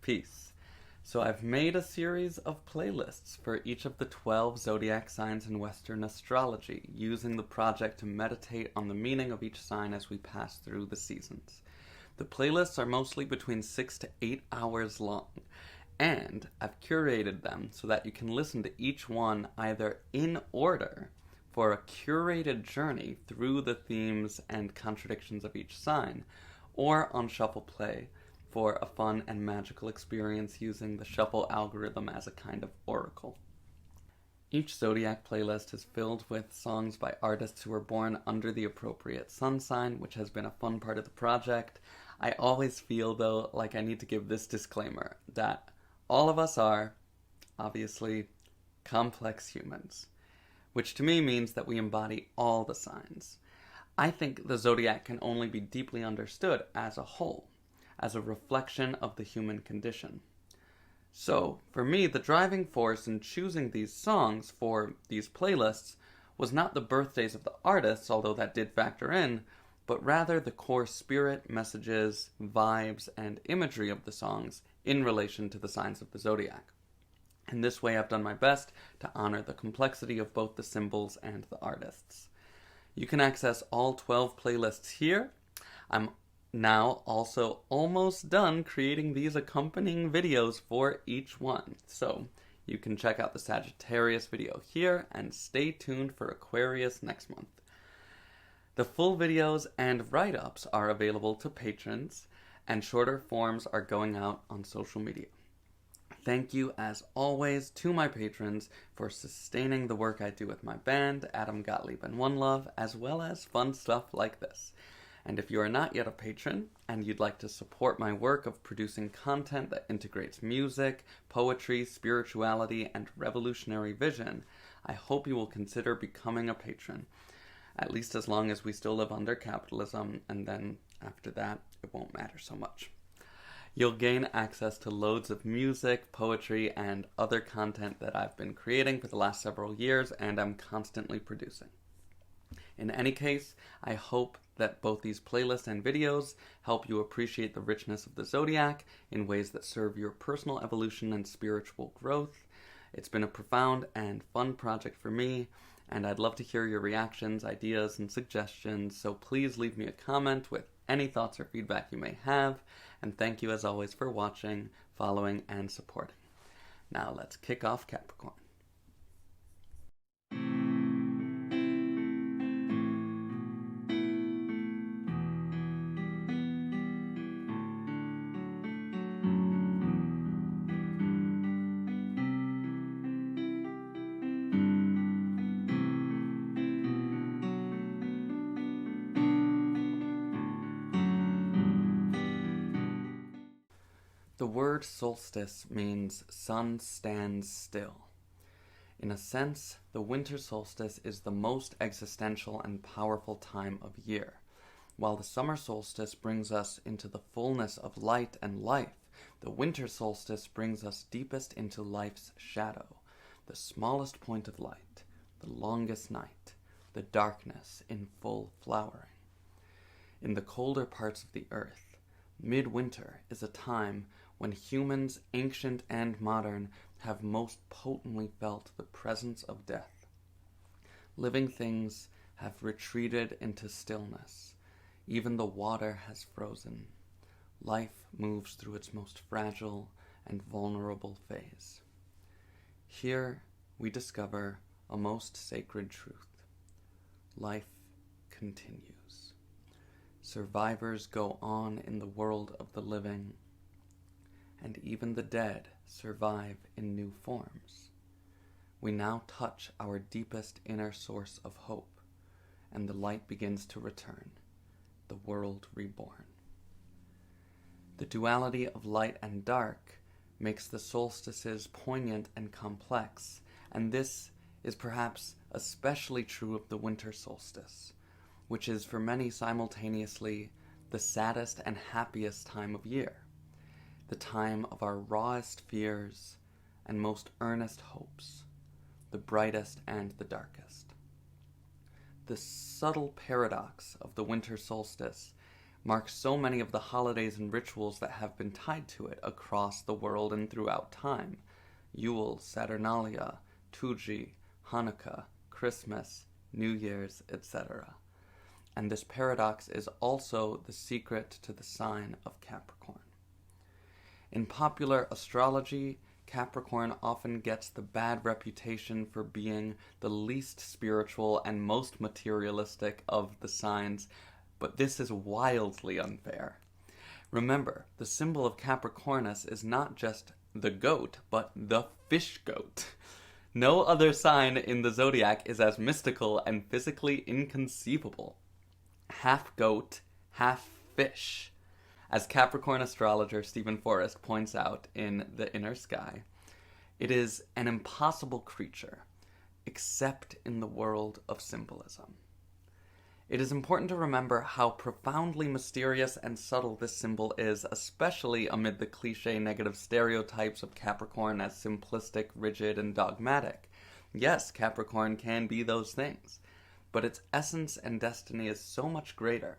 peace. So I've made a series of playlists for each of the 12 zodiac signs in Western astrology, using the project to meditate on the meaning of each sign as we pass through the seasons. The playlists are mostly between 6 to 8 hours long, and I've curated them so that you can listen to each one either in order for a curated journey through the themes and contradictions of each sign, or on shuffle play for a fun and magical experience using the shuffle algorithm as a kind of oracle. Each zodiac playlist is filled with songs by artists who were born under the appropriate sun sign, which has been a fun part of the project. I always feel, though, like I need to give this disclaimer that all of us are, obviously, complex humans, which to me means that we embody all the signs. I think the zodiac can only be deeply understood as a whole, as a reflection of the human condition. So, for me, the driving force in choosing these songs for these playlists was not the birthdays of the artists, although that did factor in, but rather the core spirit, messages, vibes, and imagery of the songs in relation to the signs of the zodiac. In this way, I've done my best to honor the complexity of both the symbols and the artists. You can access all 12 playlists here. I'm now also almost done creating these accompanying videos for each one. So you can check out the Sagittarius video here and stay tuned for Aquarius next month. The full videos and write-ups are available to patrons, and shorter forms are going out on social media. Thank you, as always, to my patrons for sustaining the work I do with my band, Adam Gottlieb and One Love, as well as fun stuff like this. And if you are not yet a patron, and you'd like to support my work of producing content that integrates music, poetry, spirituality, and revolutionary vision, I hope you will consider becoming a patron, at least as long as we still live under capitalism, and then after that, it won't matter so much. You'll gain access to loads of music, poetry, and other content that I've been creating for the last several years and I'm constantly producing. In any case, I hope that both these playlists and videos help you appreciate the richness of the zodiac in ways that serve your personal evolution and spiritual growth. It's been a profound and fun project for me, and I'd love to hear your reactions, ideas, and suggestions, so please leave me a comment with any thoughts or feedback you may have, and thank you as always for watching, following, and supporting. Now let's kick off Capricorn. The word solstice means sun stands still. In a sense, the winter solstice is the most existential and powerful time of year. While the summer solstice brings us into the fullness of light and life, the winter solstice brings us deepest into life's shadow, the smallest point of light, the longest night, the darkness in full flowering. In the colder parts of the earth, midwinter is a time when humans, ancient and modern, have most potently felt the presence of death. Living things have retreated into stillness. Even the water has frozen. Life moves through its most fragile and vulnerable phase. Here we discover a most sacred truth. Life continues. Survivors go on in the world of the living, and even the dead survive in new forms. We now touch our deepest inner source of hope, and the light begins to return, the world reborn. The duality of light and dark makes the solstices poignant and complex, and this is perhaps especially true of the winter solstice, which is for many simultaneously the saddest and happiest time of year, the time of our rawest fears and most earnest hopes, the brightest and the darkest. The subtle paradox of the winter solstice marks so many of the holidays and rituals that have been tied to it across the world and throughout time. Yule, Saturnalia, Tuji, Hanukkah, Christmas, New Year's, etc. And this paradox is also the secret to the sign of Capricorn. In popular astrology, Capricorn often gets the bad reputation for being the least spiritual and most materialistic of the signs, but this is wildly unfair. Remember, the symbol of Capricornus is not just the goat, but the fish goat. No other sign in the zodiac is as mystical and physically inconceivable. Half goat, half fish. As Capricorn astrologer Stephen Forrest points out in The Inner Sky, it is an impossible creature, except in the world of symbolism. It is important to remember how profoundly mysterious and subtle this symbol is, especially amid the cliché negative stereotypes of Capricorn as simplistic, rigid, and dogmatic. Yes, Capricorn can be those things, but its essence and destiny is so much greater.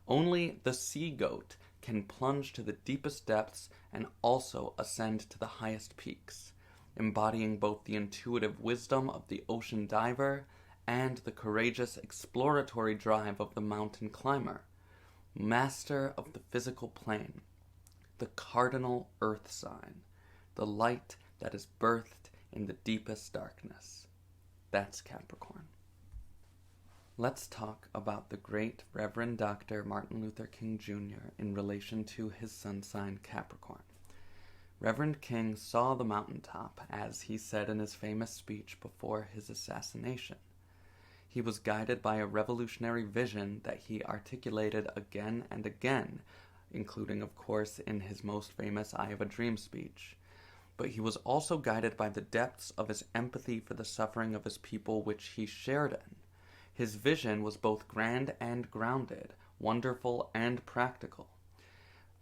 Only the sea goat can plunge to the deepest depths and also ascend to the highest peaks, embodying both the intuitive wisdom of the ocean diver and the courageous exploratory drive of the mountain climber, master of the physical plane, the cardinal earth sign, the light that is birthed in the deepest darkness. That's Capricorn. Let's talk about the great Reverend Dr. Martin Luther King Jr. in relation to his sun sign Capricorn. Reverend King saw the mountaintop, as he said in his famous speech before his assassination. He was guided by a revolutionary vision that he articulated again and again, including, of course, in his most famous I Have a Dream speech. But he was also guided by the depths of his empathy for the suffering of his people, which he shared in. His vision was both grand and grounded, wonderful and practical.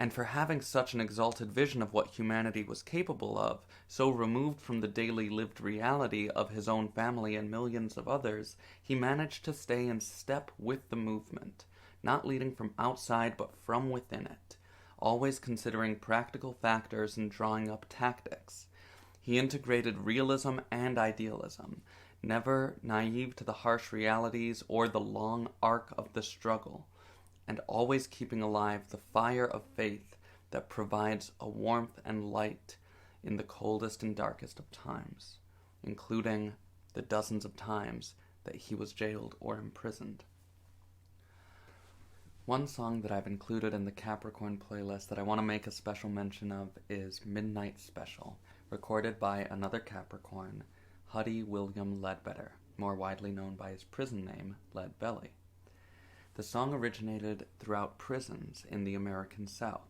And for having such an exalted vision of what humanity was capable of, so removed from the daily lived reality of his own family and millions of others, he managed to stay in step with the movement, not leading from outside but from within it, always considering practical factors and drawing up tactics. He integrated realism and idealism, never naive to the harsh realities or the long arc of the struggle, and always keeping alive the fire of faith that provides a warmth and light in the coldest and darkest of times, including the dozens of times that he was jailed or imprisoned. One song that I've included in the Capricorn playlist that I want to make a special mention of is Midnight Special, recorded by another Capricorn, Huddy William Ledbetter, more widely known by his prison name, Leadbelly. The song originated throughout prisons in the American South.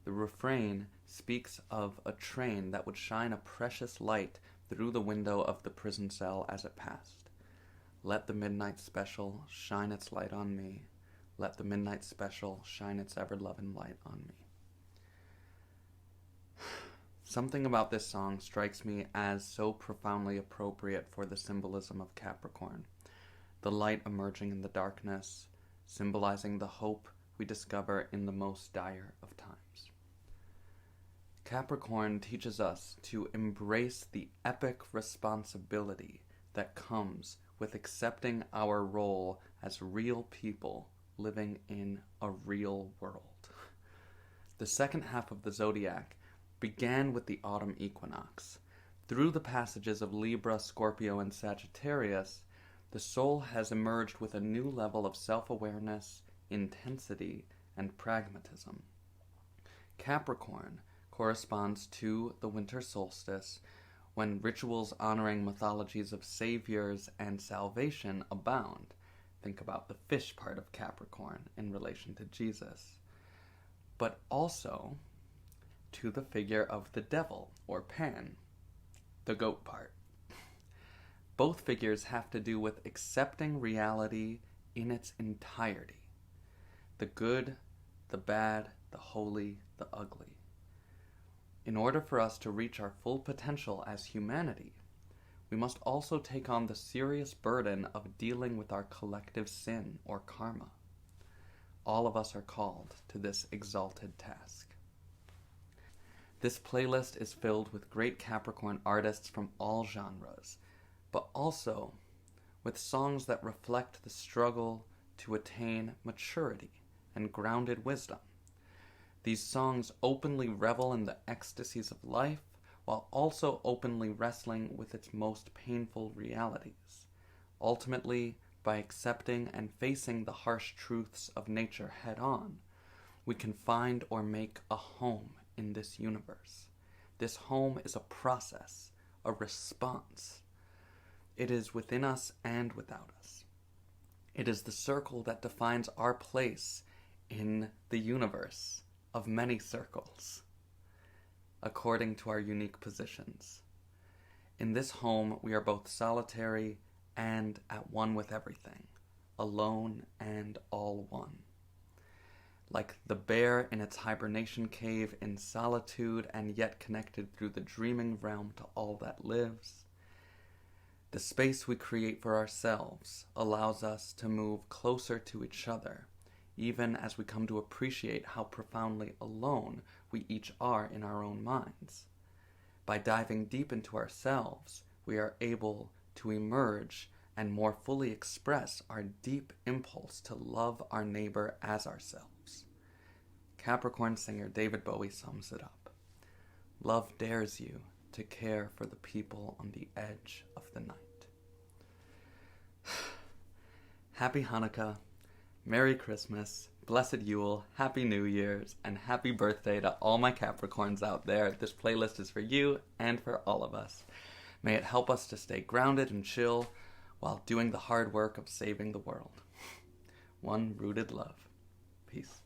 The refrain speaks of a train that would shine a precious light through the window of the prison cell as it passed. Let the midnight special shine its light on me. Let the midnight special shine its ever-loving light on me. Something about this song strikes me as so profoundly appropriate for the symbolism of Capricorn. The light emerging in the darkness, symbolizing the hope we discover in the most dire of times. Capricorn teaches us to embrace the epic responsibility that comes with accepting our role as real people living in a real world. The second half of the zodiac began with the autumn equinox. Through the passages of Libra, Scorpio, and Sagittarius, the soul has emerged with a new level of self-awareness, intensity, and pragmatism. Capricorn corresponds to the winter solstice, when rituals honoring mythologies of saviors and salvation abound. Think about the fish part of Capricorn in relation to Jesus. But also to the figure of the devil, or Pan, the goat part. Both figures have to do with accepting reality in its entirety. The good, the bad, the holy, the ugly. In order for us to reach our full potential as humanity, we must also take on the serious burden of dealing with our collective sin or karma. all of us are called to this exalted task. This playlist is filled with great Capricorn artists from all genres, but also with songs that reflect the struggle to attain maturity and grounded wisdom. These songs openly revel in the ecstasies of life, while also openly wrestling with its most painful realities. Ultimately, by accepting and facing the harsh truths of nature head on, we can find or make a home in this universe. This home is a process, a response. It is within us and without us. It is the circle that defines our place in the universe of many circles, according to our unique positions. In this home, we are both solitary and at one with everything, alone and all one. Like the bear in its hibernation cave in solitude and yet connected through the dreaming realm to all that lives, the space we create for ourselves allows us to move closer to each other, even as we come to appreciate how profoundly alone we each are in our own minds. By diving deep into ourselves, we are able to emerge and more fully express our deep impulse to love our neighbor as ourselves. Capricorn singer David Bowie sums it up. Love dares you to care for the people on the edge of the night. Happy Hanukkah, Merry Christmas, Blessed Yule, Happy New Year's, and happy birthday to all my Capricorns out there. This playlist is for you and for all of us. May it help us to stay grounded and chill while doing the hard work of saving the world. One rooted love. Peace.